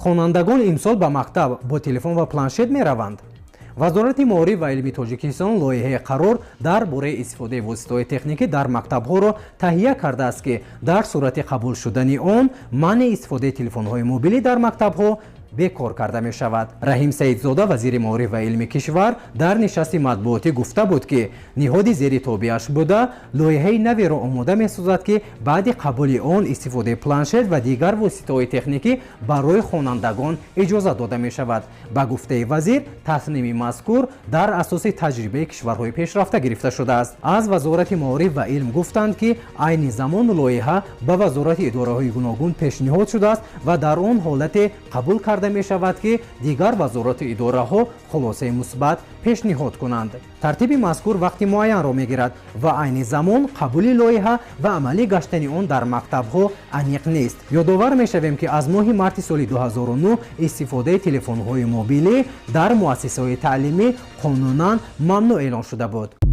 хонандагон имсол ба мактаб бо телефон ва планшет мераванд. вазорати маориф ва илми тоҷикистон лоиҳаи қарор дар бораи истифодаи воситаҳои техникӣ дар мактабҳоро таҳия кардааст ки дар сурати қабул шудани он манъи истифодаи телефонҳои мобилӣ дар мактабҳо бекор карда мешавад. раҳим саидзода вазири маориф ва илми кишвар дар нишасти матбуотӣ гуфта буд ки ниҳоди зери тобиаш буда лоиҳаи наверо омода месозад ки баъди қабули он истифодаи планшет ва дигар воситаҳои техникӣ барои хонандагон иҷоза дода мешавад. ба гуфтаи вазир тасними мазкур дар асоси таҷрибаи кишварҳои пешрафта гирифта шудааст. аз вазорати маориф ва илм гуфтанд ки айни замон лоиҳа ба вазорати идораҳои гуногун пешниҳод шудааст ва дар он ҳолате қабул карда мешавад ки дигар вазорати идораҳо хулосаи мусбат пешниҳод кунанд. тартиби мазкур вақти муайянро мегирад ва айни замон қабули лоиҳа ва амалӣ гаштани он дар мактабҳо аниқ нест. ёдовар мешавем ки аз моҳи марти соли 2009 истифодаи телефонҳои мобилӣ дар муассисаҳои таълимӣ қонунан мамнӯъ эълон шуда буд.